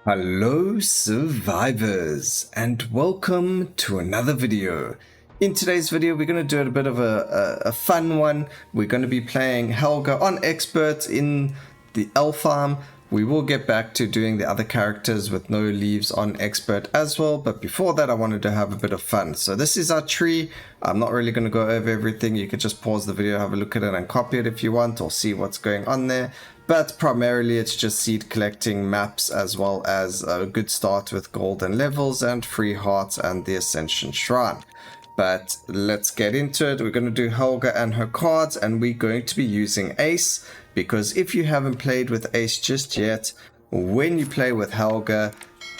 Hello survivors and welcome to another video. In today's video we're going to do a bit of a fun one. We're going to be playing Helga on Expert in the Alfheim. We will get back to doing the other characters with no leaves on Expert as well, but before that I wanted to have a bit of fun. So this is our tree. I'm not really going to go over everything. You could just pause the video, have a look at it and copy it if you want, or see what's going on there. But primarily it's just seed collecting, maps, as well as a good start with golden levels and free hearts and the Ascension Shrine. But let's get into it. We're going to do Helga and her cards, and we're going to be using Ace, because if you haven't played with Ace just yet, when you play with Helga,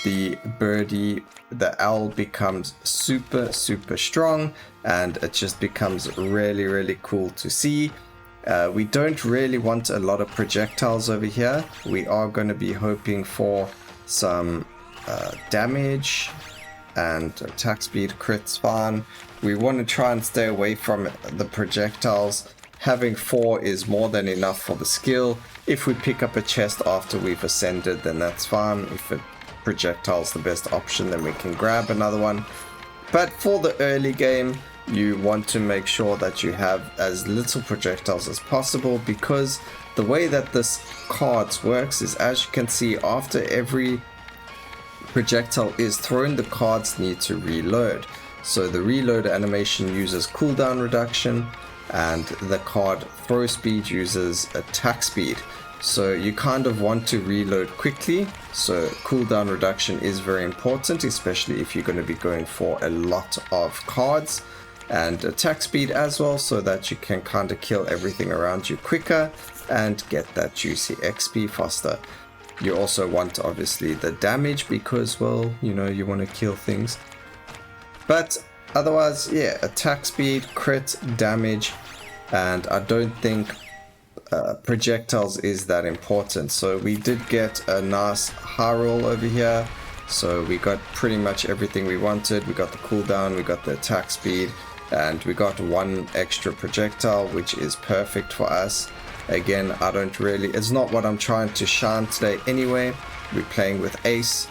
the birdie, the owl becomes super strong, and it just becomes really cool to see. We don't really want a lot of projectiles over here. We are going to be hoping for some damage and attack speed, crits fine. We want to try and stay away from the projectiles. Having 4 is more than enough for the skill. If we pick up a chest after we've ascended, then that's fine. If a projectile is the best option, then we can grab another one. But for the early game, you want to make sure that you have as little projectiles as possible, because the way that this cards works is, as you can see, after every projectile is thrown, the cards need to reload. So the reload animation uses cooldown reduction, and the card throw speed uses attack speed. So you kind of want to reload quickly. So cooldown reduction is very important, especially if you're going to be going for a lot of cards, and attack speed as well, so that you can kind of kill everything around you quicker and get that juicy XP faster. You also want obviously the damage, because, well, you know, you want to kill things. But otherwise, yeah, attack speed, crit, damage, and I don't think projectiles is that important. So we did get a nice high roll over here. So we got pretty much everything we wanted. We got the cooldown, we got the attack speed, and we got 1 extra projectile, which is perfect for us. Again, I don't really, it's not what I'm trying to shine today anyway. We're playing with Ace,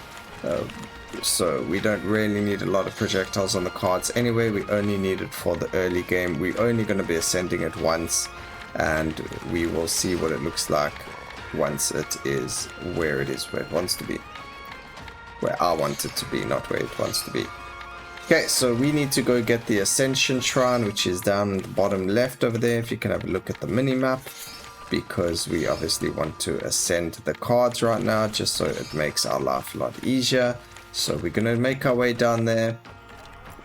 so we don't really need a lot of projectiles on the cards anyway. We only need it for the early game. We're only going to be ascending it once, and we will see what it looks like once it is where it wants to be. Where I want it to be, not where it wants to be. Okay, so we need to go get the Ascension Shrine, which is down in the bottom left over there, if you can have a look at the mini-map, because we obviously want to ascend the cards right now, just so it makes our life a lot easier. So we're going to make our way down there.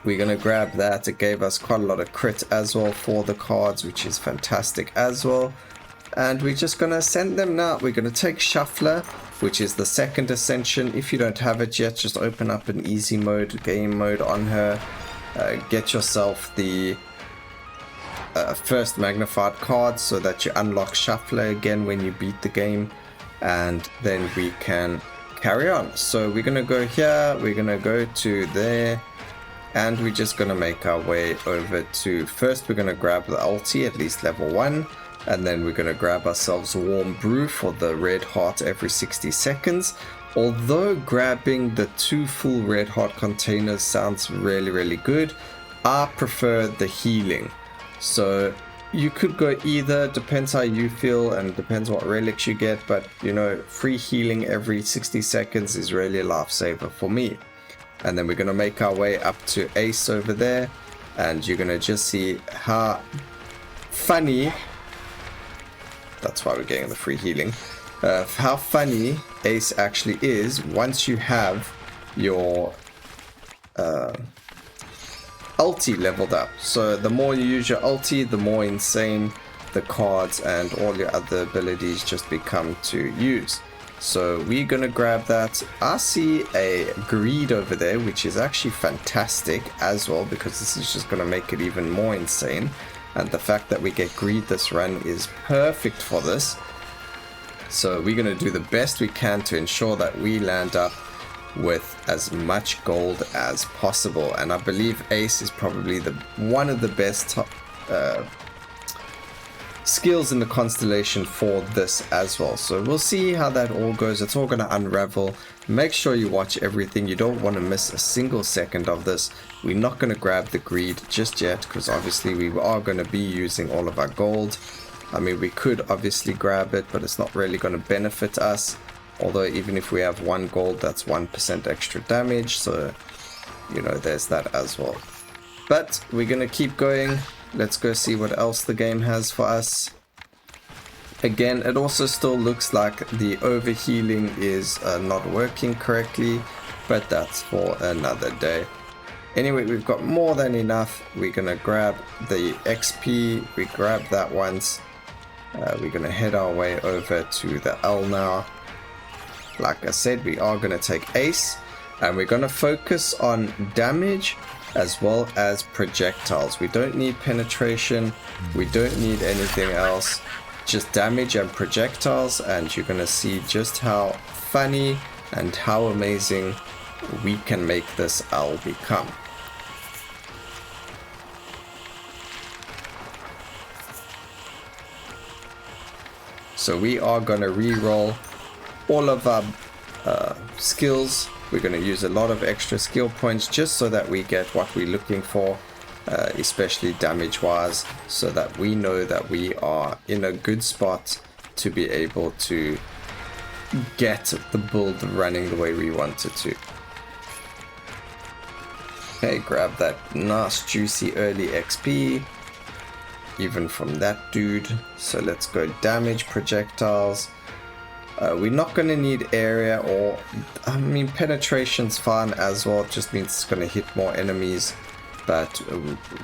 We're going to grab that. It gave us quite a lot of crit as well for the cards, which is fantastic as well. And we're just going to ascend them now. We're going to take Shuffler, which is the second ascension. If you don't have it yet, just open up an easy mode, game mode on her. Get yourself the first magnified card, so that you unlock Shuffler again when you beat the game. And then we can carry on. So we're going to go here, we're going to go to there, and we're just going to make our way over to, first we're going to grab the ulti, at least level 1. And then we're going to grab ourselves Warm Brew for the red heart every 60 seconds. Although grabbing the 2 full red heart containers sounds really good, I prefer the healing. So you could go either, depends how you feel and depends what relics you get, but you know, free healing every 60 seconds is really a lifesaver for me. And then we're going to make our way up to Ace over there, and you're going to just see how funny, that's why we're getting the free healing, how funny Ace actually is once you have your ulti leveled up. So the more you use your ulti, the more insane the cards and all your other abilities just become to use. So we're gonna grab that. I see a greed over there, which is actually fantastic as well, because this is just gonna make it even more insane. And the fact that we get greed this run is perfect for this. So we're going to do the best we can to ensure that we land up with as much gold as possible. And I believe Ace is probably one of the best skills in the constellation for this as well. So we'll see how that all goes. It's all going to unravel Make sure you watch everything. You don't want to miss a single second of this. We're not going to grab the greed just yet because obviously we are going to be using all of our gold. I mean, we could obviously grab it, but it's not really going to benefit us. Although even if we have 1 gold, that's 1% extra damage. So, you know, there's that as well. But we're going to keep going. Let's go see what else the game has for us. Again, it also still looks like the overhealing is not working correctly, but that's for another day. Anyway, we've got more than enough. We're going to grab the XP. We grab that once. We're going to head our way over to the L now. Like I said, we are going to take Ace, and we're going to focus on damage as well as projectiles. We don't need penetration. We don't need anything else. Just damage and projectiles, and you're gonna see just how funny and how amazing we can make this L become. So we are gonna re-roll all of our skills. We're gonna use a lot of extra skill points just so that we get what we're looking for. Especially damage wise, so that we know that we are in a good spot to be able to get the build running the way we want it to. Okay, grab that nice juicy early XP even from that dude. So let's go damage, projectiles. We're not going to need area, or I mean penetration's fine as well, it just means it's going to hit more enemies. But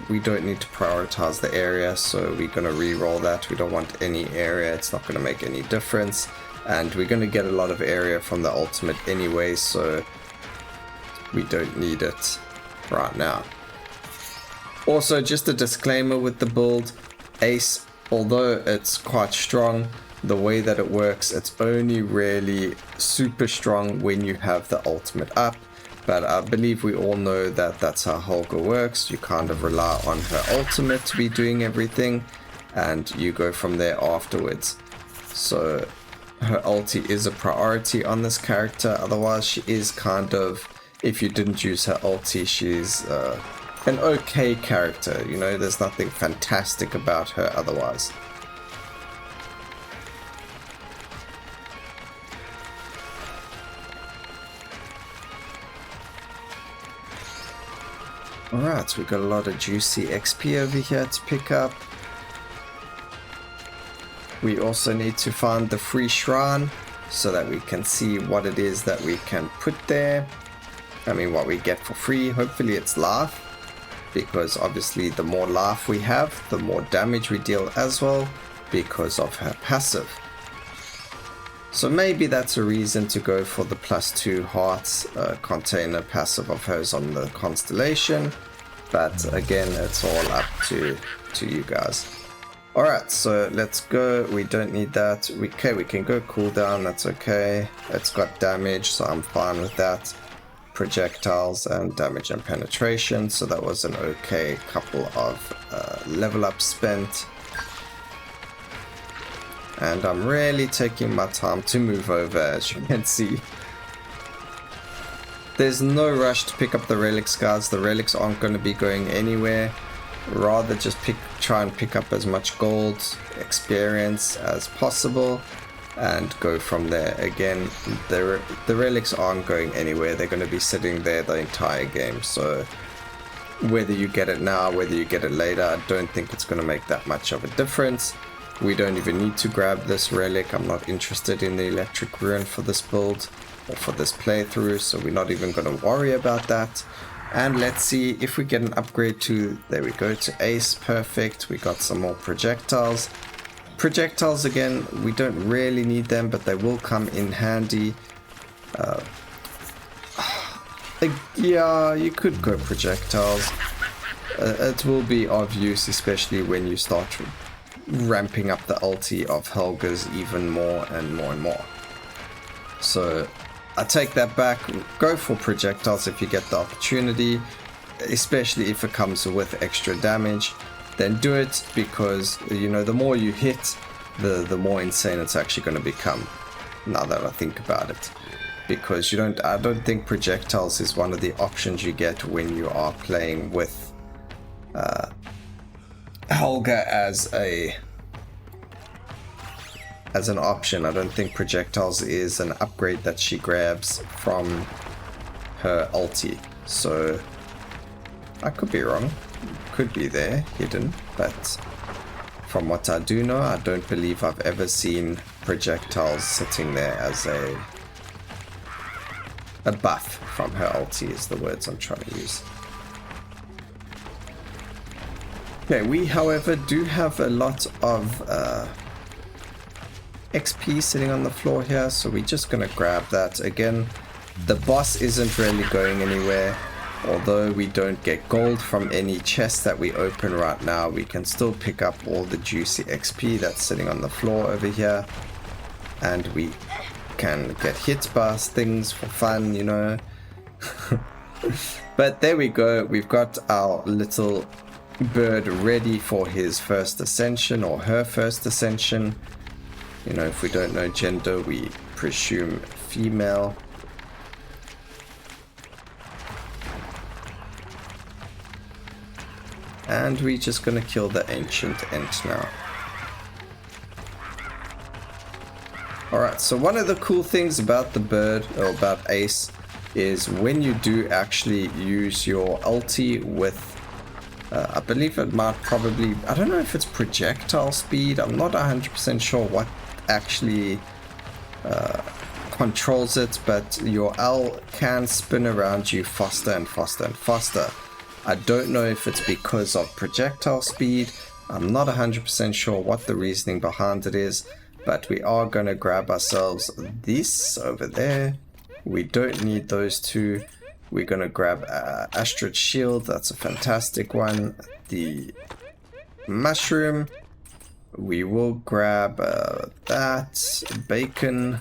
we don't need to prioritize the area, so we're going to re-roll that. We don't want any area, it's not going to make any difference. And we're going to get a lot of area from the ultimate anyway, so we don't need it right now. Also, just a disclaimer with the build, Ace, although it's quite strong, the way that it works, it's only really super strong when you have the ultimate up. But I believe we all know that that's how Helga works. You kind of rely on her ultimate to be doing everything, and you go from there afterwards. So her ulti is a priority on this character. Otherwise, she is kind of, if you didn't use her ulti, she's an okay character. You know, there's nothing fantastic about her otherwise. Alright, so we've got a lot of juicy XP over here to pick up. We also need to find the free shrine so that we can see what it is that we can put there. I mean, what we get for free. Hopefully it's life, because obviously the more life we have, the more damage we deal as well, because of her passive. So maybe that's a reason to go for the +2 hearts container passive of hers on the constellation. But again, it's all up to you guys. Alright, so let's go. We don't need that. We can go cooldown, that's okay. It's got damage, so I'm fine with that. Projectiles and damage and penetration, so that was an okay couple of level up spent. And I'm really taking my time to move over, as you can see. There's no rush to pick up the relics, guys. The relics aren't going to be going anywhere. Rather just try and pick up as much gold experience as possible and go from there. Again, the relics aren't going anywhere. They're going to be sitting there the entire game. So whether you get it now, whether you get it later, I don't think it's going to make that much of a difference. We don't even need to grab this relic. I'm not interested in the electric rune for this build or for this playthrough, so we're not even going to worry about that. And let's see if we get an upgrade to, there we go, to Ace. Perfect. We got some more projectiles. Projectiles, again, we don't really need them, but they will come in handy. Yeah, you could go projectiles. It will be of use, especially when you start ramping up the ulti of Helga's even more and more and more. So I take that back. Go for projectiles if you get the opportunity, especially if it comes with extra damage. Then do it, because you know, the more you hit, the more insane it's actually going to become, now that I think about it. because I don't think projectiles is one of the options you get when you are playing with Helga as an option. I don't think projectiles is an upgrade that she grabs from her ulti. So I could be wrong. Could be there, hidden, but from what I do know, I don't believe I've ever seen projectiles sitting there as a buff from her ulti is the words I'm trying to use. Okay, we however do have a lot of XP sitting on the floor here, so we're just gonna grab that. Again, the boss isn't really going anywhere. Although we don't get gold from any chest that we open right now, we can still pick up all the juicy XP that's sitting on the floor over here. And we can get hit by things for fun, you know. But there we go, we've got our little bird ready for his first ascension, or her first ascension. You know, if we don't know gender, we presume female. And we're just gonna kill the ancient ent now. Alright, so one of the cool things about the bird, or about Ace, is when you do actually use your ulti with, I believe it might probably, I don't know if it's projectile speed, I'm not 100% sure what actually controls it, but your L can spin around you faster and faster and faster. I don't know if it's because of projectile speed. I'm not 100% sure what the reasoning behind it is, but we are going to grab ourselves this over there. We don't need those two. We're going to grab Astrid Shield. That's a fantastic one. The mushroom. We will grab that. Bacon.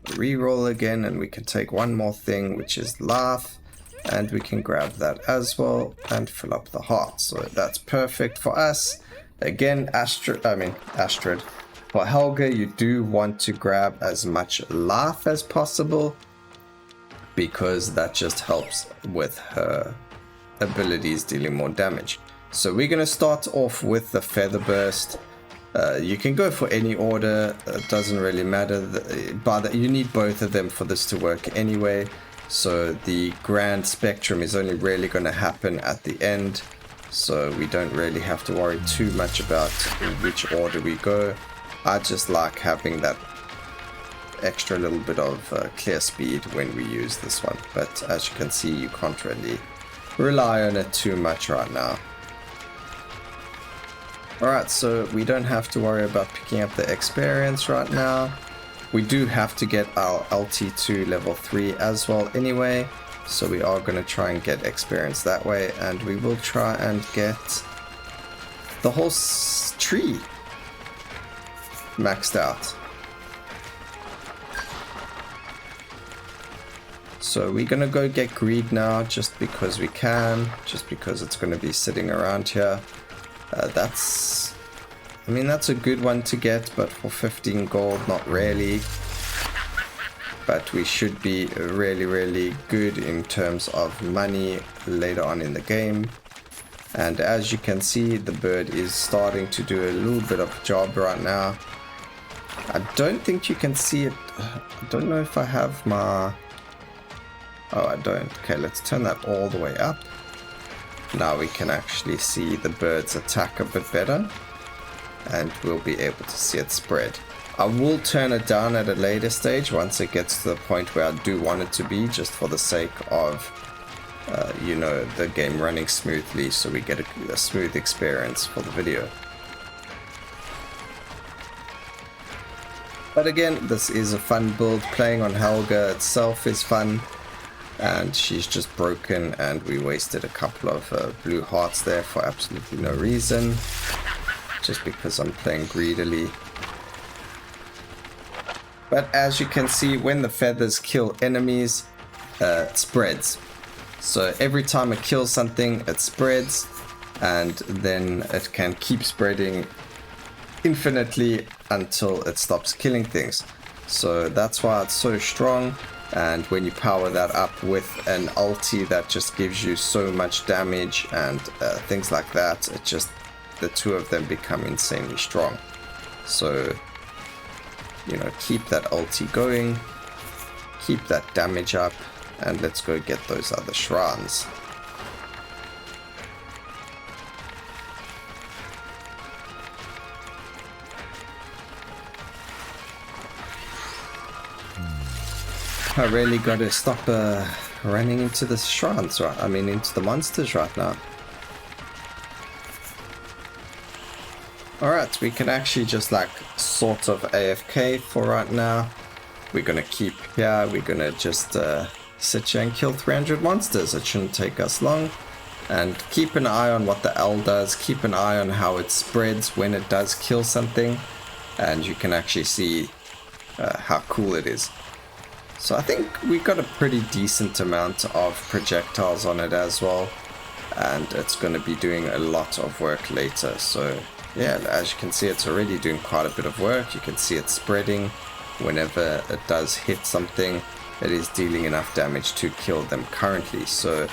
Reroll again, and we can take one more thing, which is Laugh. And we can grab that as well and fill up the heart. So that's perfect for us. Again, Astrid. For Helga, you do want to grab as much Laugh as possible, because that just helps with her abilities dealing more damage. So we're going to start off with the Feather Burst. You can go for any order. It doesn't really matter. But you need both of them for this to work anyway. So the Grand Spectrum is only really going to happen at the end, so we don't really have to worry too much about which order we go. I just like having that extra little bit of clear speed when we use this one, but as you can see, you can't really rely on it too much right now. Alright, so we don't have to worry about picking up the experience right now. We do have to get our LT to level 3 as well anyway, so we are going to try and get experience that way, and we will try and get the whole tree maxed out. So we're going to go get greed now, just because we can, just because it's going to be sitting around here. That's a good one to get, but for 15 gold, not really. But we should be really, really good in terms of money later on in the game. And as you can see, the bird is starting to do a little bit of a job right now. I don't think you can see it. I don't know if I have my... Oh, I don't. Okay, let's turn that all the way up. Now we can actually see the bird's attack a bit better, and we'll be able to see it spread. I will turn it down at a later stage once it gets to the point where I do want it to be, just for the sake of, you know, the game running smoothly, so we get a smooth experience for the video. But again, this is a fun build. Playing on Helga itself is fun, and she's just broken, and we wasted a couple of blue hearts there for absolutely no reason, just because I'm playing greedily. But as you can see, when the feathers kill enemies, it spreads. So every time it kills something, it spreads, and then it can keep spreading infinitely until it stops killing things. So that's why it's so strong. And when you power that up with an ulti that just gives you so much damage and things like that, it just, the two of them become insanely strong. So, you know, keep that ulti going, keep that damage up, and let's go get those other shrines. I really got to stop running into the shrines, right? I mean, into the monsters right now. Alright, we can actually just like sort of AFK for right now. We're going to keep here. We're going to just sit here and kill 300 monsters. It shouldn't take us long. And keep an eye on what the L does. Keep an eye on how it spreads when it does kill something. And you can actually see how cool it is. So I think we got a pretty decent amount of projectiles on it as well, and it's going to be doing a lot of work later. So yeah, as you can see, it's already doing quite a bit of work. You can see it spreading. Whenever it does hit something, it is dealing enough damage to kill them currently. So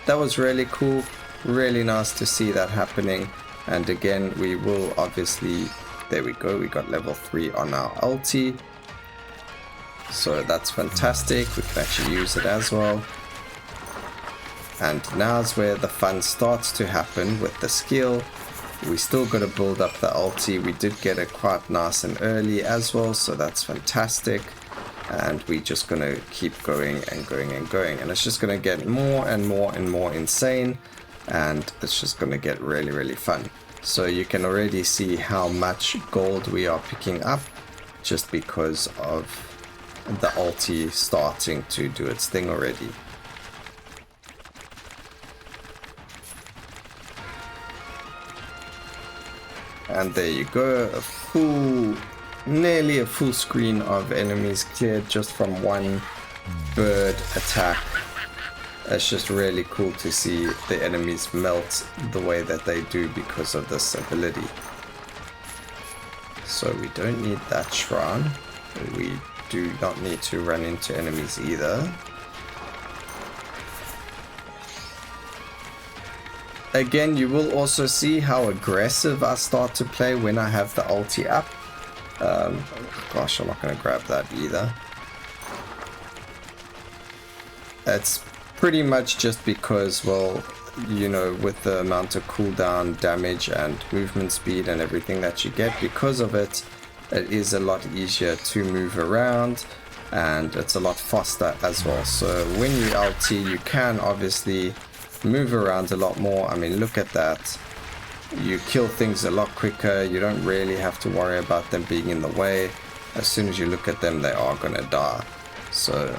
that was really cool, really nice to see that happening. And again, we will obviously, there we go, we got level 3 on our ulti. So that's fantastic, we can actually use it as well. And now's where the fun starts to happen with the skill. We still got to build up the ulti. We did get it quite nice and early as well, so that's fantastic. And we're just going to keep going and going and going. And it's just going to get more and more and more insane. And it's just going to get really, really fun. So you can already see how much gold we are picking up just because of the ulti starting to do its thing already. And there you go, a full, nearly a full screen of enemies cleared just from one bird attack. It's just really cool to see the enemies melt the way that they do because of this ability. So we don't need that shrine. We do not need to run into enemies either. Again, you will also see how aggressive I start to play when I have the ulti up. Gosh, I'm not going to grab that either. It's pretty much just because, well, you know, with the amount of cooldown, damage and movement speed and everything that you get because of it, it is a lot easier to move around and it's a lot faster as well. So when you ulti, you can obviously move around a lot more. I mean, look at that. You kill things a lot quicker. You don't really have to worry about them being in the way. As soon as you look at them, they are gonna die. So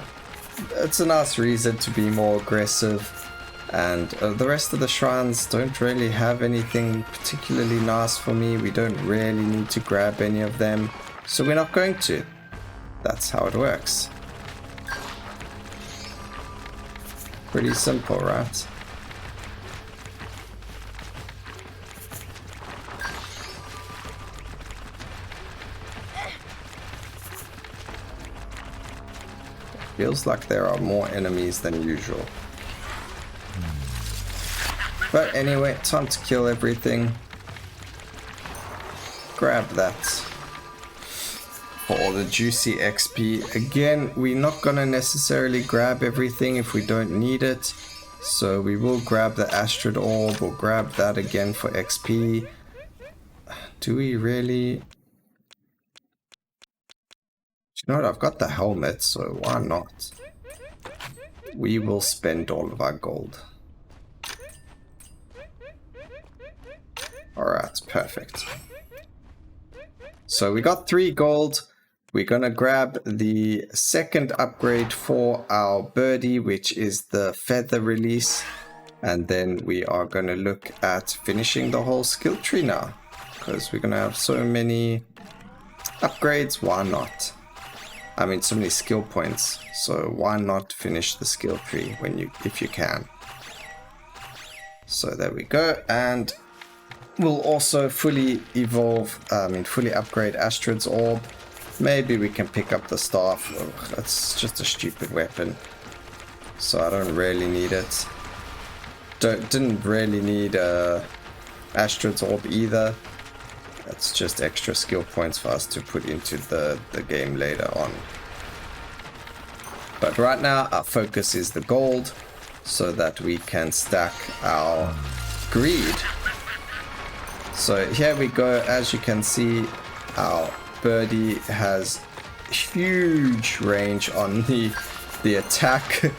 it's a nice reason to be more aggressive. And the rest of the shrines don't really have anything particularly nice for me. We don't really need to grab any of them, so we're not going to. That's how it works. Pretty simple, right? Feels like there are more enemies than usual. But anyway, time to kill everything. Grab that for all the juicy XP. Again, we're not gonna necessarily grab everything if we don't need it. So we will grab the Astrid Orb, we'll grab that again for XP. Do we really? You know what, I've got the helmet, so why not? We will spend all of our gold. Alright, perfect. So we got 3 gold. We're gonna grab the second upgrade for our birdie, which is the feather release. And then we are gonna look at finishing the whole skill tree now. Because we're gonna have so many upgrades, why not? I mean, so many skill points. So why not finish the skill tree if you can? So there we go. And we'll also fully upgrade Astrid's Orb. Maybe we can pick up the staff. Ugh, that's just a stupid weapon, so I don't really need it. Didn't really need Astrid's Orb either. That's just extra skill points for us to put into the game later on. But right now our focus is the gold, so that we can stack our greed. So here we go. As you can see, our birdie has huge range on the attack.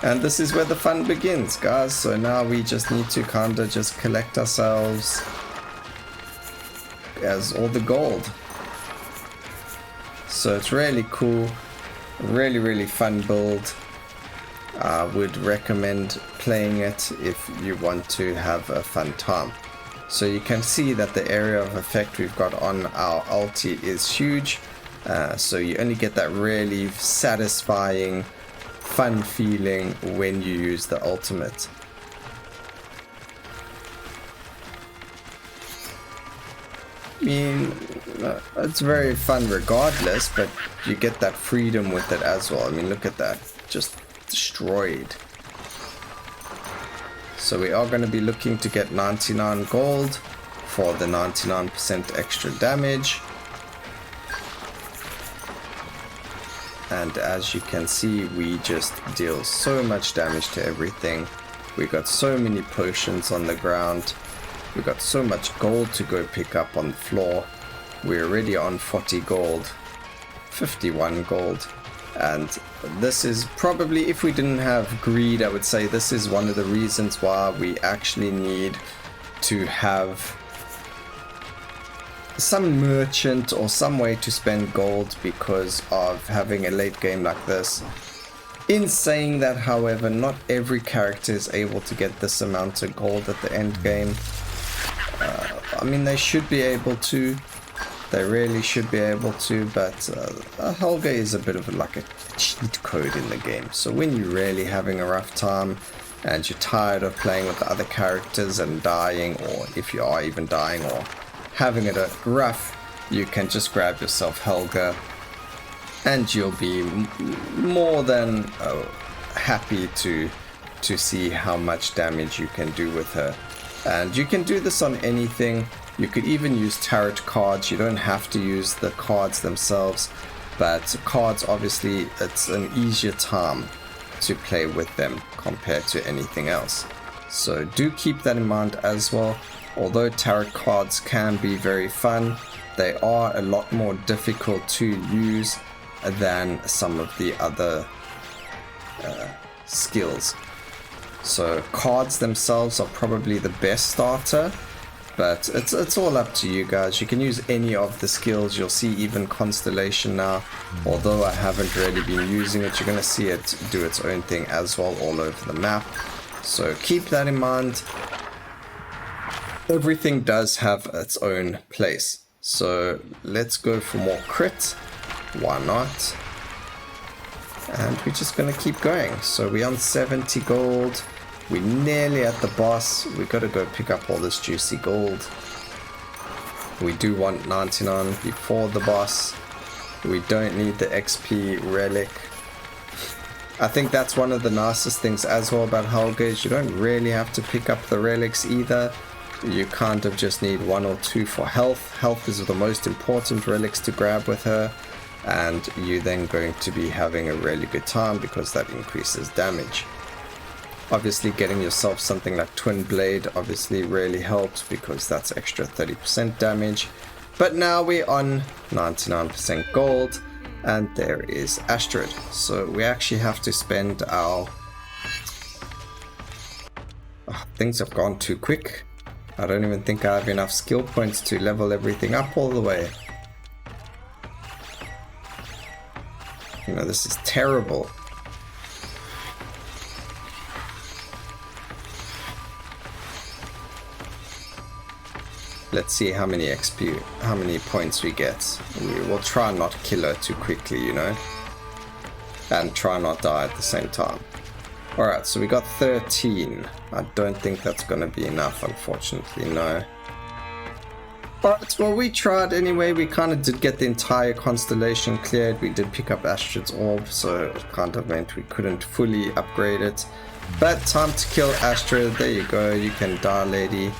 And this is where the fun begins, guys. So now we just need to kind of just collect ourselves as all the gold. So it's really cool, really fun build. I would recommend playing it if you want to have a fun time. So you can see that the area of effect we've got on our ulti is huge. So you only get that really satisfying, fun feeling when you use the ultimate. I mean, it's very fun regardless, but you get that freedom with it as well. I mean, look at that, just destroyed. So we are going to be looking to get 99 gold for the 99% extra damage. And as you can see, we just deal so much damage to everything. We got so many potions on the ground. We got so much gold to go pick up on the floor. We're already on 40 gold, 51 gold. And this is probably, if we didn't have greed, I would say this is one of the reasons why we actually need to have some merchant or some way to spend gold because of having a late game like this. In saying that, however, not every character is able to get this amount of gold at the end game. I mean, they should be able to. They really should be able to, but Helga is a bit of like a cheat code in the game. So when you're really having a rough time and you're tired of playing with the other characters and dying, or if you are even dying or having it rough, you can just grab yourself Helga and you'll be more than happy to see how much damage you can do with her. And you can do this on anything. You could even use tarot cards. You don't have to use the cards themselves, but cards, obviously, it's an easier time to play with them compared to anything else. So do keep that in mind as well. Although tarot cards can be very fun, they are a lot more difficult to use than some of the other skills. So cards themselves are probably the best starter, but it's all up to you guys. You can use any of the skills. You'll see even Constellation now, although I haven't really been using it, you're going to see it do its own thing as well all over the map. So keep that in mind. Everything does have its own place. So let's go for more crit. Why not? And we're just going to keep going. So we're on 70 gold. We're nearly at the boss. We got to go pick up all this juicy gold. We do want 99 before the boss. We don't need the XP relic. I think that's one of the nicest things as well about Helga is you don't really have to pick up the relics either. You kind of just need 1 or 2 for health. Health is the most important relics to grab with her. And you're then going to be having a really good time because that increases damage. Obviously getting yourself something like Twin Blade obviously really helps because that's extra 30% damage. But now we're on 99% gold and there is Astrid. So we actually have to spend our... things have gone too quick. I don't even think I have enough skill points to level everything up all the way. You know, this is terrible. Let's see how many XP, how many points we get. We will try not to kill her too quickly, you know, and try not die at the same time. Alright, so we got 13. I don't think that's going to be enough, unfortunately, no. Alright, well, we tried anyway. We kind of did get the entire constellation cleared. We did pick up Astrid's orb, so it kind of meant we couldn't fully upgrade it. But time to kill Astrid. There you go. You can die, lady.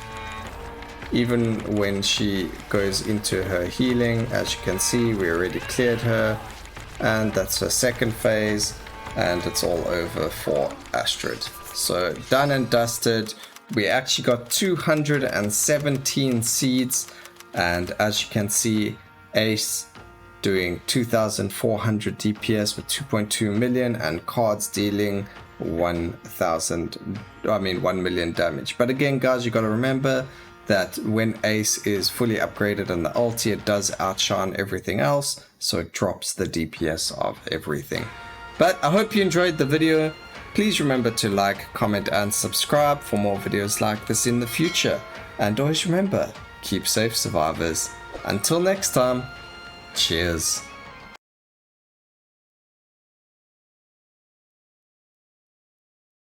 Even when she goes into her healing, as you can see, we already cleared her. And that's her second phase. And it's all over for Astrid. So done and dusted. We actually got 217 seeds. And as you can see, Ace doing 2,400 DPS with 2.2 million and cards dealing 1 million damage. But again, guys, you got to remember that when Ace is fully upgraded on the ulti, it does outshine everything else, so it drops the DPS of everything. But I hope you enjoyed the video. Please remember to like, comment and subscribe for more videos like this in the future. And always remember, keep safe, survivors. Until next time, cheers.